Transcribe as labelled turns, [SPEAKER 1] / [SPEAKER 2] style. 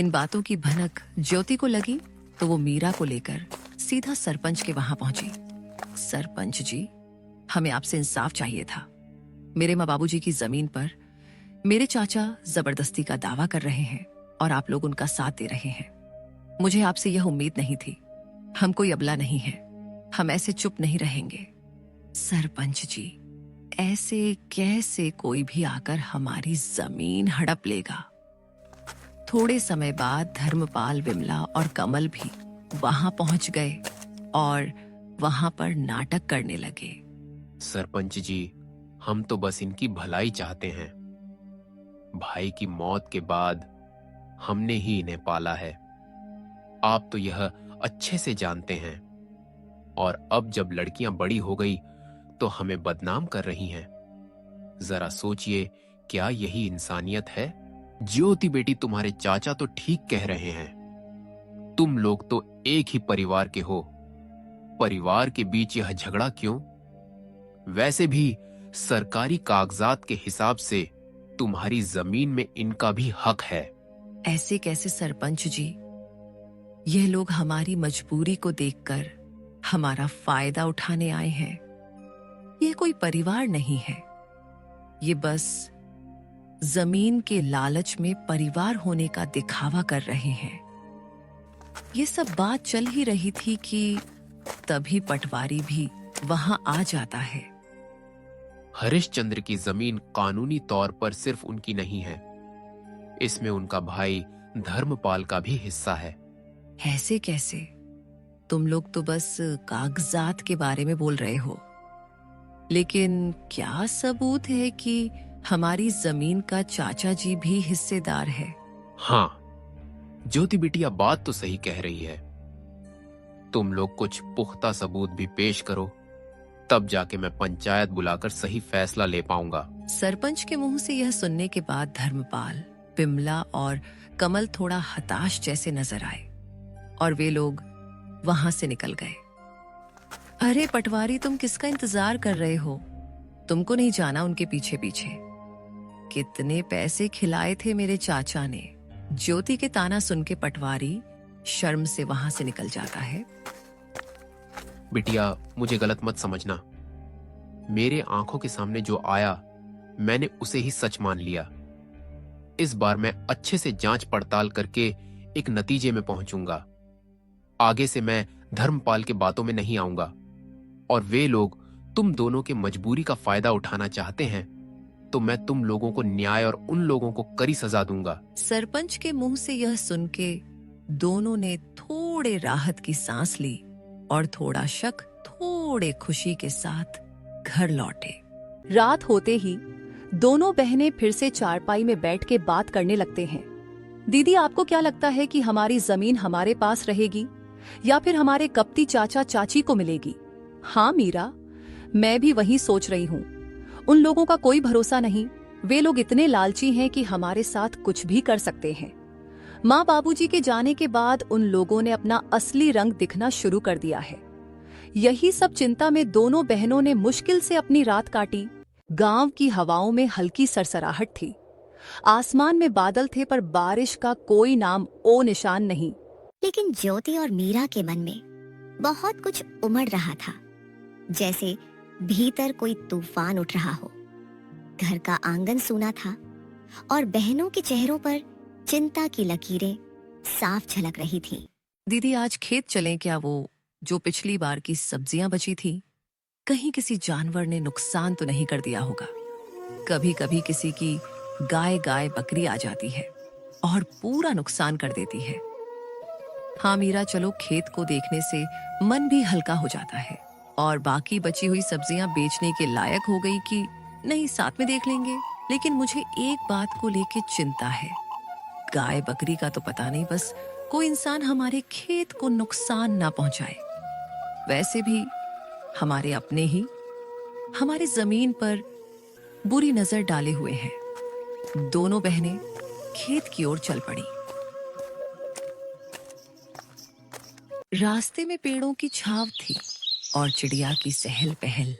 [SPEAKER 1] इन बातों की भनक ज्योति को लगी तो वो मीरा को लेकर सीधा सरपंच के वहां पहुंची। सरपंच जी, हमें आपसे इंसाफ चाहिए था। मेरे माँ बाबूजी की जमीन पर मेरे चाचा जबरदस्ती का दावा कर रहे हैं और आप लोग उनका साथ दे रहे हैं। मुझे आपसे यह उम्मीद नहीं थी। हम कोई अबला नहीं है, हम ऐसे चुप नहीं रहेंगे। सरपंच जी, ऐसे कैसे कोई भी आकर हमारी जमीन हड़प लेगा? थोड़े समय बाद धर्मपाल, विमला और कमल भी वहां पहुंच गए और वहां पर नाटक करने लगे।
[SPEAKER 2] सरपंच जी, हम तो बस इनकी भलाई चाहते हैं। भाई की मौत के बाद हमने ही इन्हें पाला है। आप तो यह अच्छे से जानते हैं। और अब जब लड़कियां बड़ी हो गई तो हमें बदनाम कर रही हैं। जरा सोचिए, क्या यही इंसानियत है? ज्योति बेटी, तुम्हारे चाचा तो ठीक कह रहे हैं। तुम लोग तो एक ही परिवार के हो। परिवार के बीच यह झगड़ा क्यों? वैसे भी सरकारी कागजात के हिसाब से तुम्हारी जमीन में इनका भी हक है।
[SPEAKER 1] ऐसे कैसे सरपंच जी? यह लोग हमारी मजबूरी को देखकर हमारा फायदा उठाने आए हैं। ये कोई परिवार नहीं है, ये बस जमीन के लालच में परिवार होने का दिखावा कर रहे हैं। ये सब बात चल ही रही थी कि तभी पटवारी भी वहां आ जाता है।
[SPEAKER 2] हरिश्चंद्र की जमीन कानूनी तौर पर सिर्फ उनकी नहीं है, इसमें उनका भाई धर्मपाल का भी हिस्सा है।
[SPEAKER 1] ऐसे कैसे? तुम लोग तो बस कागजात के बारे में बोल रहे हो, लेकिन क्या सबूत है कि हमारी जमीन का चाचा जी भी हिस्सेदार है?
[SPEAKER 2] हाँ, ज्योति बिटिया बात तो सही कह रही है। तुम लोग कुछ पुख्ता सबूत भी पेश करो, तब जाके मैं पंचायत बुलाकर सही फैसला ले पाऊंगा।
[SPEAKER 1] सरपंच के मुंह से यह सुनने के बाद धर्मपाल, विमला और कमल थोड़ा हताश जैसे नजर आए और वे लोग वहां से निकल गए। अरे पटवारी, तुम किसका इंतजार कर रहे हो? तुमको नहीं जाना उनके पीछे पीछे? कितने पैसे खिलाए थे मेरे चाचा ने? ज्योति के ताना सुन के पटवारी शर्म से वहां से निकल जाता है।
[SPEAKER 2] बिटिया, मुझे गलत मत समझना। मेरे आंखों के सामने जो आया मैंने उसे ही सच मान लिया। इस बार मैं अच्छे से जांच पड़ताल करके एक नतीजे में पहुंचूंगा। आगे से मैं धर्मपाल के बातों में नहीं आऊंगा। और वे लोग तुम दोनों के मजबूरी का फायदा उठाना चाहते हैं तो मैं तुम लोगों को न्याय और उन लोगों को कड़ी सजा दूंगा।
[SPEAKER 1] सरपंच के मुंह से यह सुन के दोनों ने थोड़े राहत की सांस ली और थोड़ा शक, थोड़े खुशी के साथ घर लौटे।
[SPEAKER 3] रात होते ही दोनों बहनें फिर से चारपाई में बैठ के बात करने लगते हैं। दीदी, आपको क्या लगता है कि हमारी जमीन हमारे पास रहेगी या फिर हमारे कपटी चाचा चाची को मिलेगी? हाँ मीरा, मैं भी वही सोच रही हूँ। उन लोगों का कोई भरोसा नहीं। वे लोग इतने लालची हैं कि हमारे साथ कुछ भी कर सकते हैं। माँ बाबूजी के जाने के बाद उन लोगों ने अपना असली रंग दिखना शुरू कर दिया है। यही सब चिंता में दोनों बहनों ने मुश्किल से अपनी रात काटी। गांव की हवाओं में हल्की सरसराहट थी। आसमान में बादल थे पर बारिश का कोई नाम ओ निशान नहीं।
[SPEAKER 4] लेकिन ज्योति और मीरा के मन में बहुत कुछ उमड़ रहा था, जैसे भीतर कोई तूफान उठ रहा हो। घर का आंगन सूना था और बहनों के चेहरों पर चिंता की लकीरें साफ झलक रही थीं।
[SPEAKER 1] दीदी, आज खेत चलें क्या? वो जो पिछली बार की सब्जियां बची थी, कहीं किसी जानवर ने नुकसान तो नहीं कर दिया होगा? कभी कभी किसी की गाय बकरी आ जाती है और पूरा नुकसान कर देती है। हाँ मीरा, चलो, खेत को देखने से मन भी हल्का हो जाता है। और बाकी बची हुई सब्जियां बेचने के लायक हो गई कि नहीं, साथ में देख लेंगे। लेकिन मुझे एक बात को लेके चिंता है। गाय बकरी का तो पता नहीं, बस कोई इंसान हमारे खेत को नुकसान ना पहुंचाए। वैसे भी हमारे अपने ही हमारी जमीन पर बुरी नजर डाले हुए हैं। दोनों बहनें खेत की ओर चल पड़ी। रास्ते में पेड़ों की छाव थी और चिड़िया की सहल पहल।